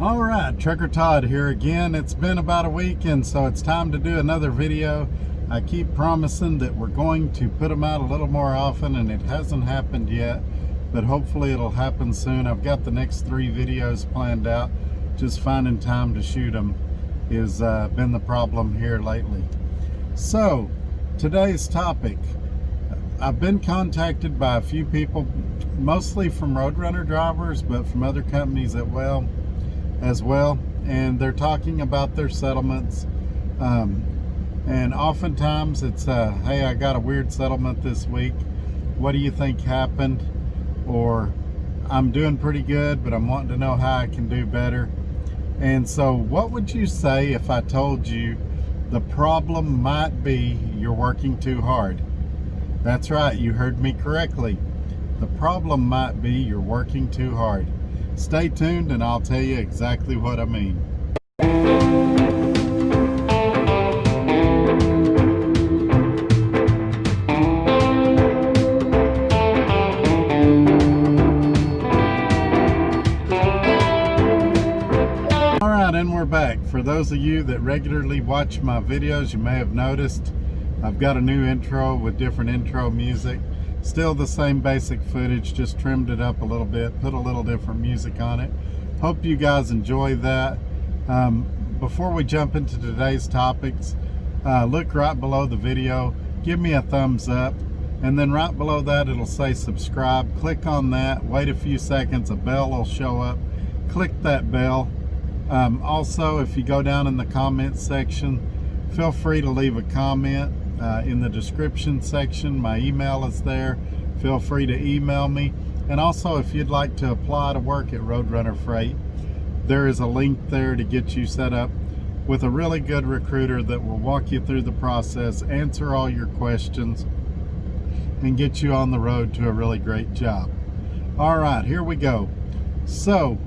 All right, Trucker Todd here again. It's been about a week, and so it's time to do another video. I keep promising that we're going to put them out a little more often, and it hasn't happened yet, but hopefully it'll happen soon. I've got the next 3 videos planned out. Just finding time to shoot them has been the problem here lately. So today's topic, I've been contacted by a few people, mostly from Roadrunner drivers, but from other companies as well, and they're talking about their settlements, and oftentimes it's hey, I got a weird settlement this week, what do you think happened? Or I'm doing pretty good, but I'm wanting to know how I can do better. And so what would you say if I told you the problem might be you're working too hard? That's right, you heard me correctly. The problem might be you're working too hard. Stay tuned and I'll tell you exactly what I mean. Alright, and we're back. For those of you that regularly watch my videos, you may have noticed I've got a new intro with different intro music. Still the same basic footage, just trimmed it up a little bit, put a little different music on it. Hope you guys enjoy that. Before we jump into today's topics, look right below the video, give me a thumbs up, and then right below that it'll say subscribe. Click on that, wait a few seconds, a bell will show up. Click that bell. Also, if you go down in the comments section, feel free to leave a comment. In the description section, my email is there. Feel free to email me. And also, if you'd like to apply to work at Roadrunner Freight, there is a link there to get you set up with a really good recruiter that will walk you through the process, answer all your questions, and get you on the road to a really great job. All right, here we go. So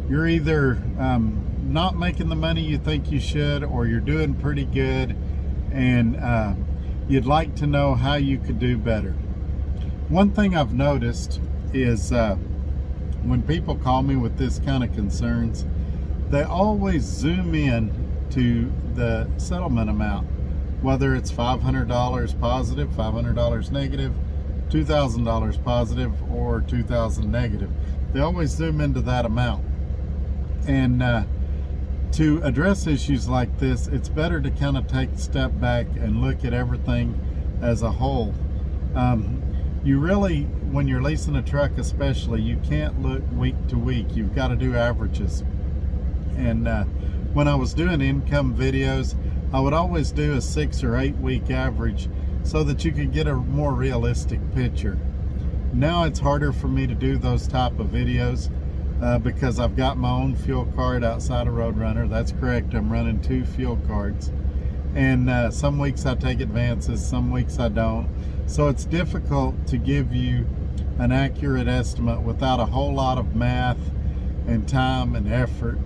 you're either not making the money you think you should, or you're doing pretty good, and you'd like to know how you could do better. One thing I've noticed is when people call me with this kind of concerns, they always zoom in to the settlement amount, whether it's $500 positive, $500 negative, $2,000 positive, or $2,000 negative. They always zoom into that amount. And to address issues like this, it's better to kind of take a step back and look at everything as a whole. You really, when you're leasing a truck especially, you can't look week to week. You've got to do averages. And when I was doing income videos, I would always do a 6 or 8 week average so that you could get a more realistic picture. Now it's harder for me to do those type of videos because I've got my own fuel card outside of Roadrunner. That's correct, I'm running 2 fuel cards. And some weeks I take advances, some weeks I don't. So it's difficult to give you an accurate estimate without a whole lot of math and time and effort.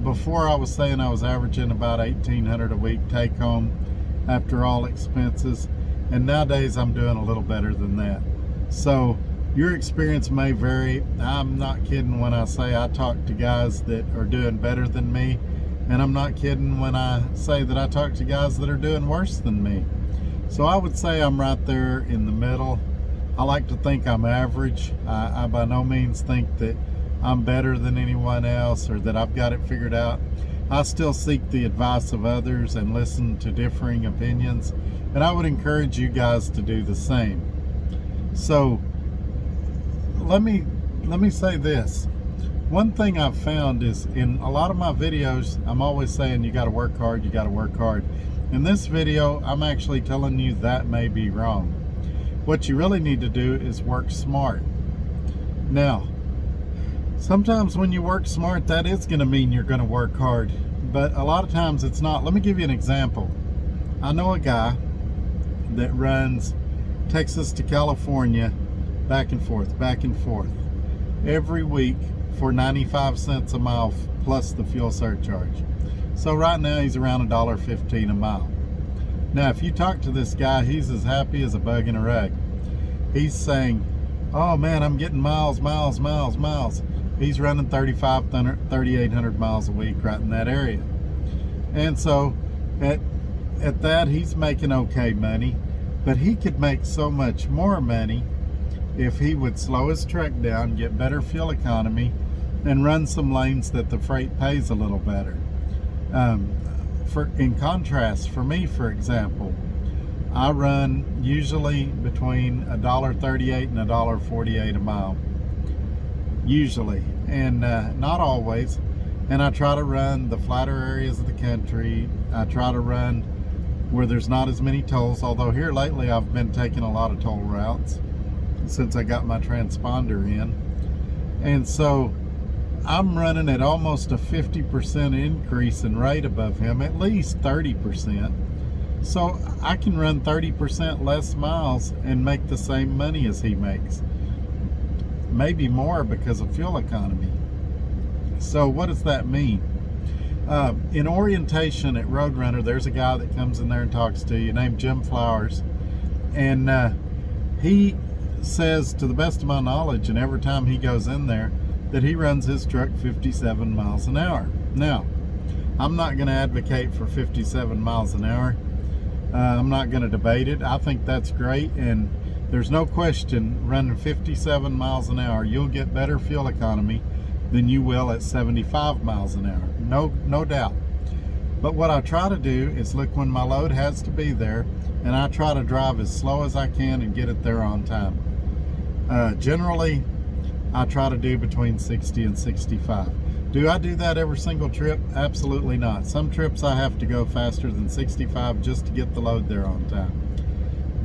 Before I was saying I was averaging about $1,800 a week take home after all expenses. And nowadays I'm doing a little better than that. So your experience may vary. I'm not kidding when I say I talk to guys that are doing better than me, and I'm not kidding when I say that I talk to guys that are doing worse than me. So I would say I'm right there in the middle. I like to think I'm average. I by no means think that I'm better than anyone else or that I've got it figured out. I still seek the advice of others and listen to differing opinions, and I would encourage you guys to do the same. So let me say this. One thing I've found is in a lot of my videos, I'm always saying you got to work hard, you got to work hard. In this video, I'm actually telling you that may be wrong. What you really need to do is work smart. Now, sometimes when you work smart, that is going to mean you're going to work hard, but a lot of times it's not. Let me give you an example. I know a guy that runs Texas to California back and forth every week for 95 cents a mile plus the fuel surcharge. So right now he's around $1.15 a mile. Now if you talk to this guy, he's as happy as a bug in a rug. He's saying, oh man, I'm getting miles. he's running 3,800 miles a week right in that area. And so at that, he's making okay money, but he could make so much more money if he would slow his truck down, get better fuel economy, and run some lanes that the freight pays a little better. In contrast, for me, for example, I run usually between $1.38 and $1.48 a mile, usually, and not always. And I try to run the flatter areas of the country. I try to run where there's not as many tolls, although here lately I've been taking a lot of toll routes since I got my transponder in. And so I'm running at almost a 50% increase in rate above him, at least 30%. So I can run 30% less miles and make the same money as he makes. Maybe more because of fuel economy. So what does that mean? In orientation at Roadrunner, there's a guy that comes in there and talks to you named Jim Flowers. And he says, to the best of my knowledge, and every time he goes in there, that he runs his truck 57 miles an hour. Now, I'm not going to advocate for 57 miles an hour. I'm not going to debate it. I think that's great, and there's no question running 57 miles an hour, you'll get better fuel economy than you will at 75 miles an hour. No doubt. But what I try to do is look when my load has to be there, and I try to drive as slow as I can and get it there on time. Generally, I try to do between 60 and 65. Do I do that every single trip? Absolutely not. Some trips I have to go faster than 65 just to get the load there on time.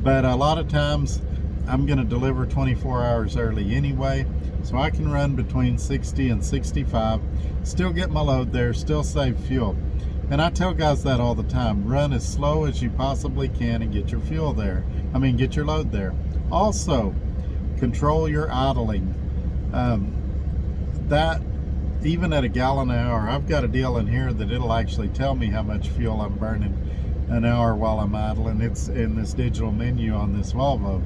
But a lot of times I'm going to deliver 24 hours early anyway, so I can run between 60 and 65, still get my load there, still save fuel. And I tell guys that all the time. Run as slow as you possibly can and get your fuel there. Get your load there. Also, control your idling. That, even at a gallon an hour, I've got a deal in here that it'll actually tell me how much fuel I'm burning an hour while I'm idling. It's in this digital menu on this Volvo.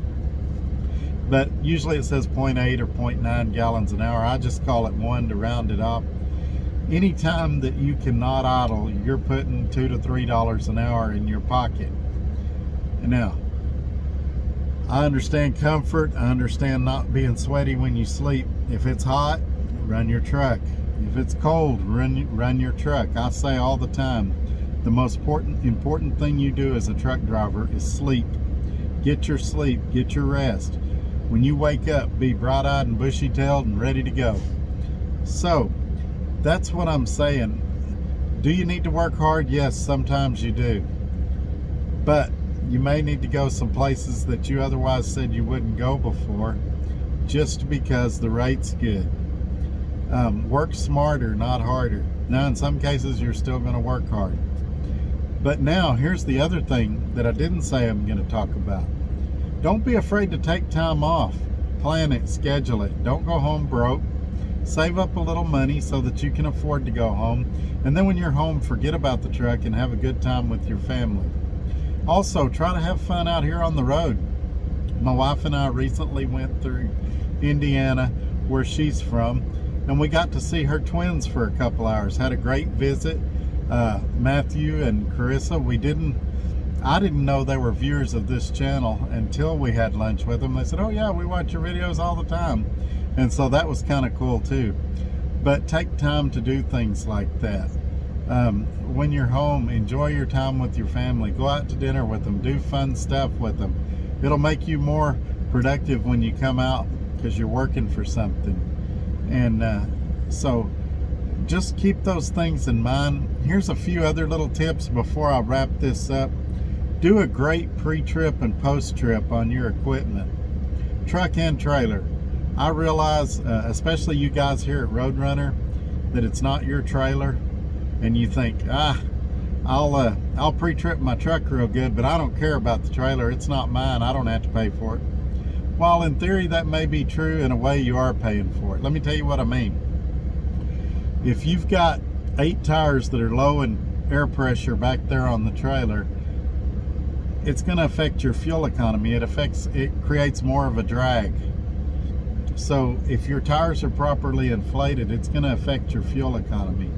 But usually it says 0.8 or 0.9 gallons an hour. I just call it 1 to round it up. Anytime that you cannot idle, you're putting $2 to $3 an hour in your pocket. And now, I understand comfort. I understand not being sweaty when you sleep. If it's hot, run your truck. If it's cold, run your truck. I say all the time, the most important thing you do as a truck driver is sleep. Get your sleep, get your rest. When you wake up, be bright-eyed and bushy-tailed and ready to go. So, that's what I'm saying. Do you need to work hard? Yes, sometimes you do. But you may need to go some places that you otherwise said you wouldn't go before, just because the rate's good. Work smarter, not harder. Now, in some cases, you're still going to work hard. But now, here's the other thing that I didn't say I'm going to talk about. Don't be afraid to take time off. Plan it, schedule it. Don't go home broke. Save up a little money so that you can afford to go home. And then when you're home, forget about the truck and have a good time with your family. Also, try to have fun out here on the road. My wife and I recently went through Indiana, where she's from, and we got to see her twins for a couple hours. Had a great visit. Matthew and Carissa, I didn't know they were viewers of this channel until we had lunch with them. They said, oh yeah, we watch your videos all the time. And so that was kind of cool too. But take time to do things like that. When you're home, enjoy your time with your family. Go out to dinner with them. Do fun stuff with them. It'll make you more productive when you come out because you're working for something. And so just keep those things in mind. Here's a few other little tips before I wrap this up. Do a great pre-trip and post-trip on your equipment, truck and trailer. I realize, especially you guys here at Roadrunner, that it's not your trailer, and you think, I'll pre-trip my truck real good, but I don't care about the trailer. It's not mine. I don't have to pay for it. While in theory that may be true, in a way you are paying for it. Let me tell you what I mean. If you've got 8 tires that are low in air pressure back there on the trailer, it's going to affect your fuel economy. It creates more of a drag. So if your tires are properly inflated, it's going to affect your fuel economy.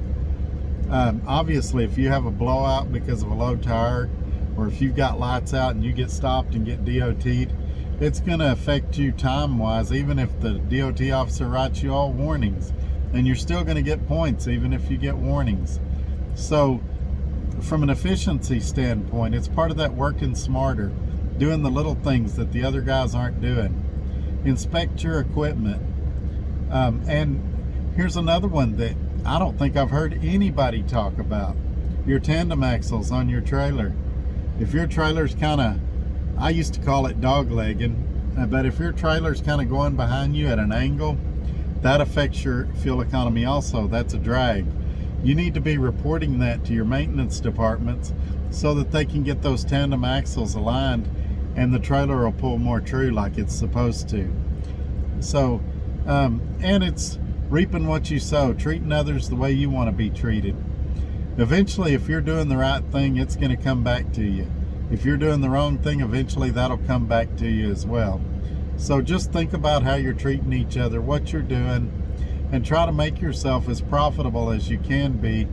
Obviously, if you have a blowout because of a low tire, or if you've got lights out and you get stopped and get DOT'd, it's going to affect you time-wise, even if the DOT officer writes you all warnings, and you're still going to get points even if you get warnings. So from an efficiency standpoint, it's part of that working smarter, doing the little things that the other guys aren't doing. Inspect your equipment. And here's another one that I don't think I've heard anybody talk about: your tandem axles on your trailer. If your trailer's kind of, I used to call it dog-legging, but if your trailer's kind of going behind you at an angle, that affects your fuel economy also. That's a drag. You need to be reporting that to your maintenance departments so that they can get those tandem axles aligned and the trailer will pull more true like it's supposed to. So, and it's reaping what you sow, treating others the way you want to be treated. Eventually, if you're doing the right thing, it's going to come back to you. If you're doing the wrong thing, eventually that'll come back to you as well. So just think about how you're treating each other, what you're doing, and try to make yourself as profitable as you can be,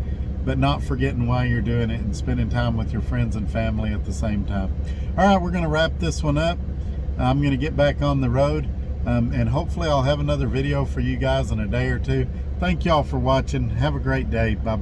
but not forgetting why you're doing it and spending time with your friends and family at the same time. All right, we're going to wrap this one up. I'm going to get back on the road, and hopefully I'll have another video for you guys in a day or two. Thank y'all for watching. Have a great day. Bye-bye.